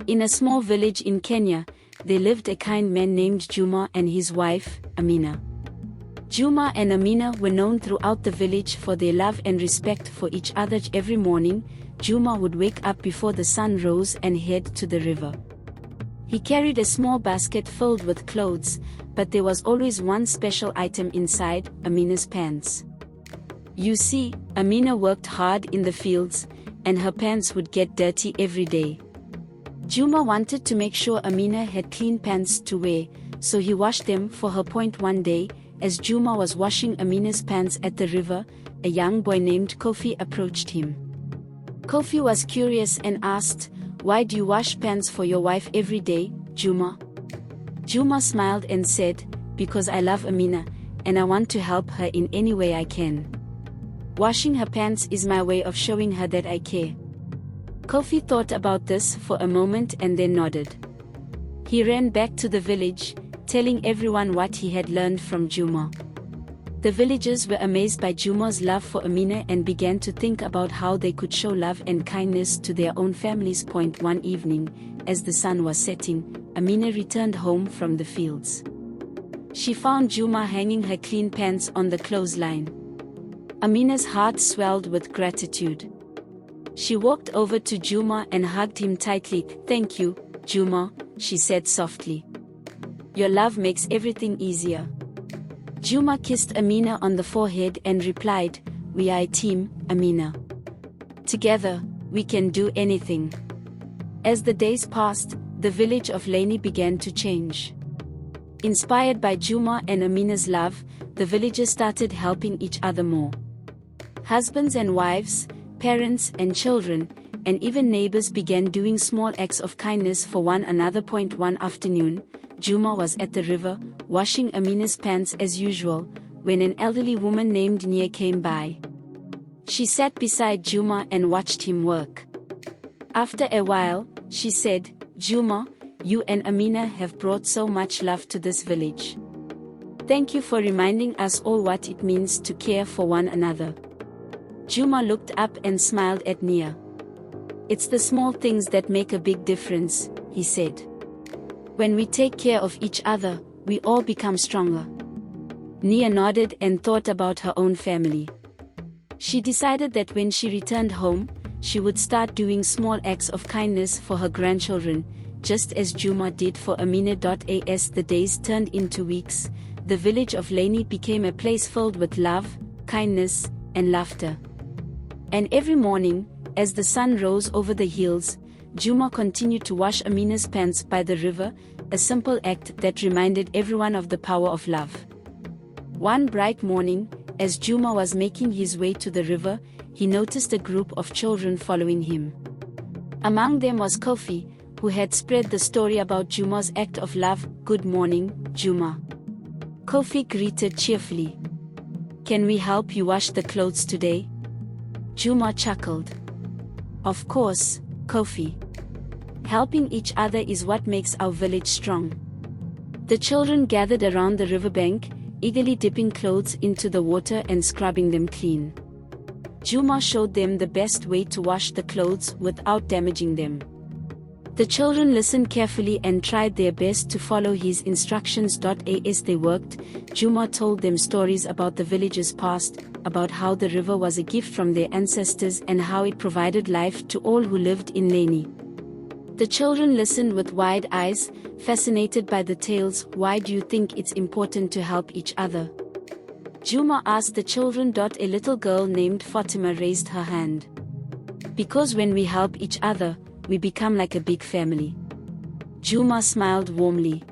In a small village in Kenya, there lived a kind man named Juma and his wife, Amina. Juma and Amina were known throughout the village for their love and respect for each other. Every morning, Juma would wake up before the sun rose and head to the river. He carried a small basket filled with clothes, but there was always one special item inside: Amina's pants. You see, Amina worked hard in the fields, and her pants would get dirty every day. Juma wanted to make sure Amina had clean pants to wear, so he washed them for her. One day, as Juma was washing Amina's pants at the river, a young boy named Kofi approached him. Kofi was curious and asked, "Why do you wash pants for your wife every day, Juma?" Juma smiled and said, "Because I love Amina, and I want to help her in any way I can. Washing her pants is my way of showing her that I care." Kofi thought about this for a moment and then nodded. He ran back to the village, telling everyone what he had learned from Juma. The villagers were amazed by Juma's love for Amina and began to think about how they could show love and kindness to their own families. One evening, as the sun was setting, Amina returned home from the fields. She found Juma hanging her clean pants on the clothesline. Amina's heart swelled with gratitude. She walked over to Juma and hugged him tightly. "Thank you, Juma," she said softly. "Your love makes everything easier." Juma kissed Amina on the forehead and replied, "We are a team, Amina. Together, we can do anything." As the days passed, the village of Leni began to change. Inspired by Juma and Amina's love, the villagers started helping each other more. Husbands and wives, parents and children, and even neighbors began doing small acts of kindness for one another. One afternoon, Juma was at the river, washing Amina's pants as usual, when an elderly woman named Nia came by. She sat beside Juma and watched him work. After a while, she said, "Juma, you and Amina have brought so much love to this village. Thank you for reminding us all what it means to care for one another." Juma looked up and smiled at Nia. "It's the small things that make a big difference," he said. "When we take care of each other, we all become stronger." Nia nodded and thought about her own family. She decided that when she returned home, she would start doing small acts of kindness for her grandchildren, just as Juma did for Amina. As the days turned into weeks, the village of Leni became a place filled with love, kindness, and laughter. And every morning, as the sun rose over the hills, Juma continued to wash Amina's pants by the river, a simple act that reminded everyone of the power of love. One bright morning, as Juma was making his way to the river, he noticed a group of children following him. Among them was Kofi, who had spread the story about Juma's act of love. "Good morning, Juma," Kofi greeted cheerfully. "Can we help you wash the clothes today?" Juma chuckled. "Of course, Kofi. Helping each other is what makes our village strong." The children gathered around the riverbank, eagerly dipping clothes into the water and scrubbing them clean. Juma showed them the best way to wash the clothes without damaging them. The children listened carefully and tried their best to follow his instructions. As they worked, Juma told them stories about the village's past, about how the river was a gift from their ancestors and how it provided life to all who lived in Leni. The children listened with wide eyes, fascinated by the tales. "Why do you think it's important to help each other?" Juma asked the children. A little girl named Fatima raised her hand. "Because when we help each other, we become like a big family." Juma smiled warmly.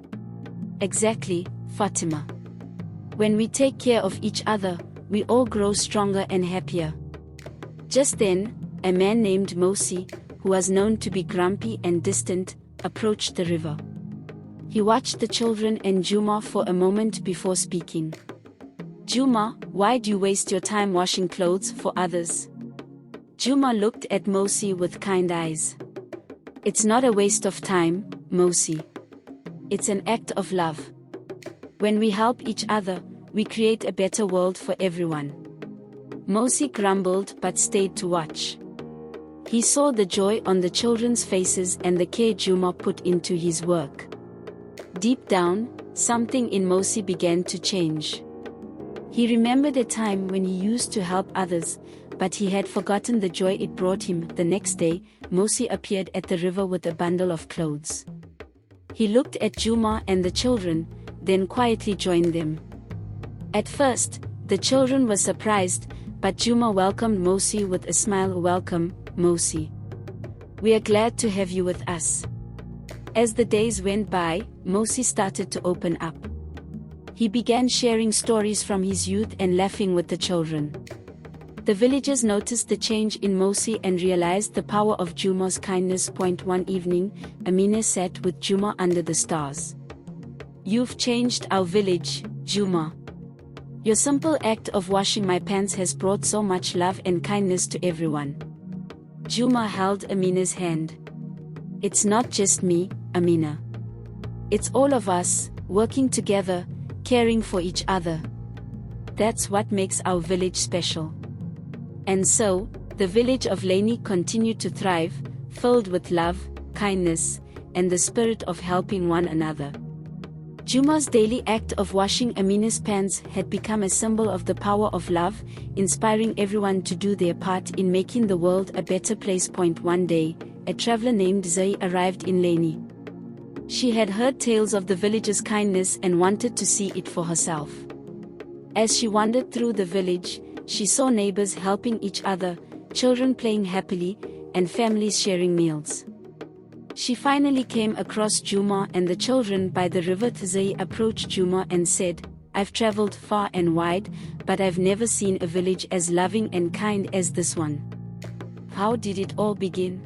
"Exactly, Fatima. When we take care of each other, we all grow stronger and happier." Just then, a man named Mosi, who was known to be grumpy and distant, approached the river. He watched the children and Juma for a moment before speaking. "Juma, why do you waste your time washing clothes for others?" Juma looked at Mosi with kind eyes. "It's not a waste of time, Mosi. It's an act of love. When we help each other, we create a better world for everyone." Mosi grumbled but stayed to watch. He saw the joy on the children's faces and the care Juma put into his work. Deep down, something in Mosi began to change. He remembered a time when he used to help others, but he had forgotten the joy it brought him. The next day, Mosi appeared at the river with a bundle of clothes. He looked at Juma and the children, then quietly joined them. At first, the children were surprised, but Juma welcomed Mosi with a smile. "Welcome, Mosi. We are glad to have you with us." As the days went by, Mosi started to open up. He began sharing stories from his youth and laughing with the children. The villagers noticed the change in Mosi and realized the power of Juma's kindness. One evening, Amina sat with Juma under the stars. "You've changed our village, Juma. Your simple act of washing my pants has brought so much love and kindness to everyone." Juma held Amina's hand. "It's not just me, Amina. It's all of us, working together, caring for each other. That's what makes our village special." And so, the village of Laini continued to thrive, filled with love, kindness, and the spirit of helping one another. Juma's daily act of washing Amina's pants had become a symbol of the power of love, inspiring everyone to do their part in making the world a better place. One day, a traveler named Zai arrived in Laini. She had heard tales of the village's kindness and wanted to see it for herself. As she wandered through the village, she saw neighbors helping each other, children playing happily, and families sharing meals. She finally came across Juma and the children by the river. Zai approached Juma and said, "I've traveled far and wide, but I've never seen a village as loving and kind as this one. How did it all begin?"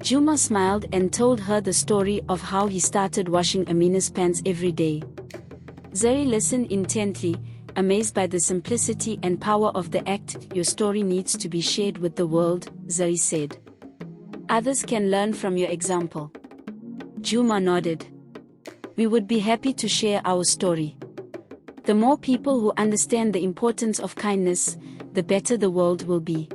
Juma smiled and told her the story of how he started washing Amina's pants every day. Zai listened intently, amazed by the simplicity and power of the act. "Your story needs to be shared with the world," Zai said. "Others can learn from your example." Juma nodded. "We would be happy to share our story. The more people who understand the importance of kindness, the better the world will be."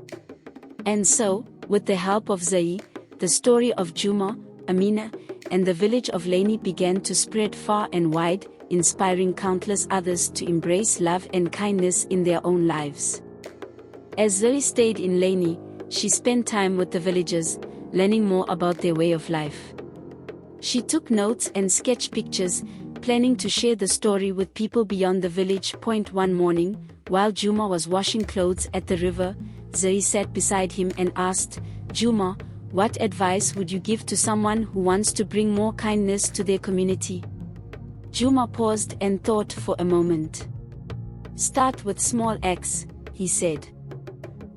And so, with the help of Zai, the story of Juma, Amina, and the village of Laini began to spread far and wide, inspiring countless others to embrace love and kindness in their own lives. As Zai stayed in Laini, she spent time with the villagers, learning more about their way of life. She took notes and sketched pictures, planning to share the story with people beyond the village. One morning, while Juma was washing clothes at the river, Zai sat beside him and asked, "Juma, what advice would you give to someone who wants to bring more kindness to their community?" Juma paused and thought for a moment. "Start with small acts," he said.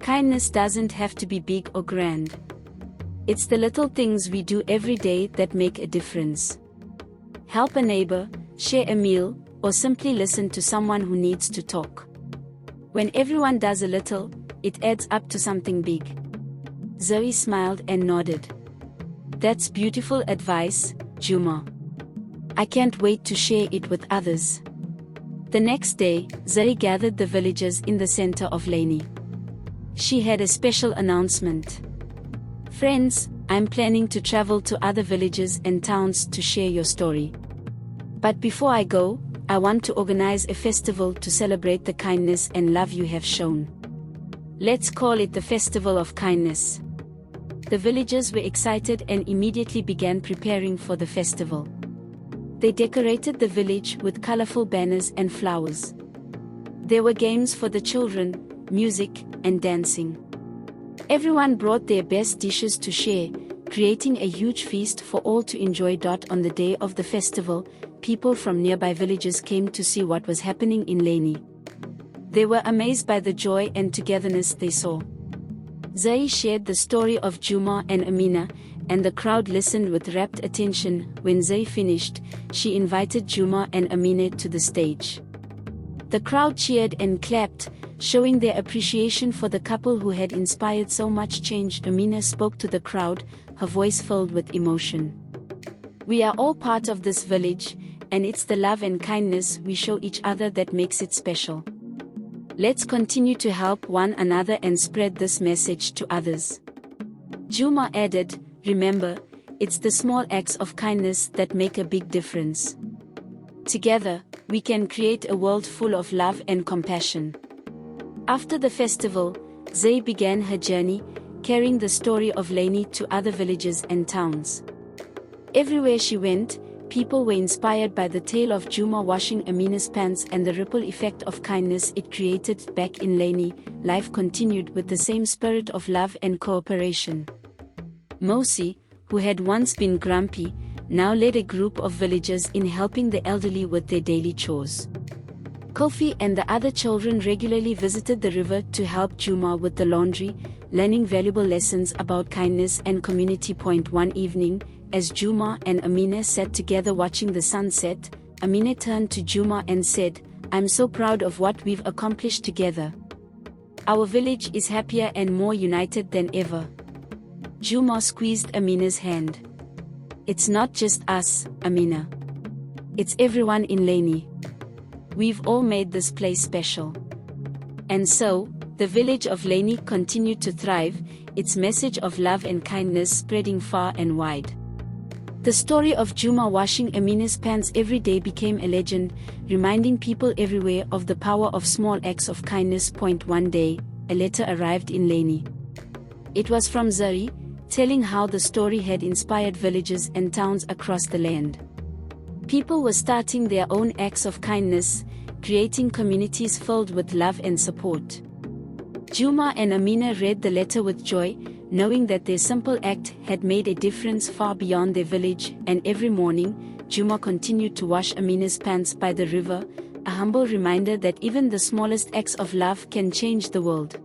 "Kindness doesn't have to be big or grand. It's the little things we do every day that make a difference. Help a neighbor, share a meal, or simply listen to someone who needs to talk. When everyone does a little, it adds up to something big." Zoe smiled and nodded. "That's beautiful advice, Juma. I can't wait to share it with others." The next day, Zoe gathered the villagers in the center of Laini. She had a special announcement. "Friends, I'm planning to travel to other villages and towns to share your story. But before I go, I want to organize a festival to celebrate the kindness and love you have shown. Let's call it the Festival of Kindness." The villagers were excited and immediately began preparing for the festival. They decorated the village with colorful banners and flowers. There were games for the children, music, and dancing. Everyone brought their best dishes to share, creating a huge feast for all to enjoy. On the day of the festival, people from nearby villages came to see what was happening in Laini. They were amazed by the joy and togetherness they saw. Zai shared the story of Juma and Amina, and the crowd listened with rapt attention. When Zai finished, she invited Juma and Amina to the stage. The crowd cheered and clapped, showing their appreciation for the couple who had inspired so much change. Amina spoke to the crowd, her voice filled with emotion. "We are all part of this village, and it's the love and kindness we show each other that makes it special. Let's continue to help one another and spread this message to others." Juma added, "Remember, it's the small acts of kindness that make a big difference. Together, we can create a world full of love and compassion." After the festival, Zay began her journey, carrying the story of Lainey to other villages and towns. Everywhere she went, people were inspired by the tale of Juma washing Amina's pants and the ripple effect of kindness it created back in Lainey. Life continued with the same spirit of love and cooperation. Mosi, who had once been grumpy, now led a group of villagers in helping the elderly with their daily chores. Kofi and the other children regularly visited the river to help Juma with the laundry, learning valuable lessons about kindness and community. One evening, as Juma and Amina sat together watching the sunset, Amina turned to Juma and said, "I'm so proud of what we've accomplished together. Our village is happier and more united than ever." Juma squeezed Amina's hand. "It's not just us, Amina. It's everyone in Lainey. We've all made this place special." And so, the village of Lainey continued to thrive, its message of love and kindness spreading far and wide. The story of Juma washing Amina's pants every day became a legend, reminding people everywhere of the power of small acts of kindness. One day, a letter arrived in Lainey. It was from Zari, telling how the story had inspired villages and towns across the land. People were starting their own acts of kindness, creating communities filled with love and support. Juma and Amina read the letter with joy, knowing that their simple act had made a difference far beyond their village. And every morning, Juma continued to wash Amina's pants by the river, a humble reminder that even the smallest acts of love can change the world.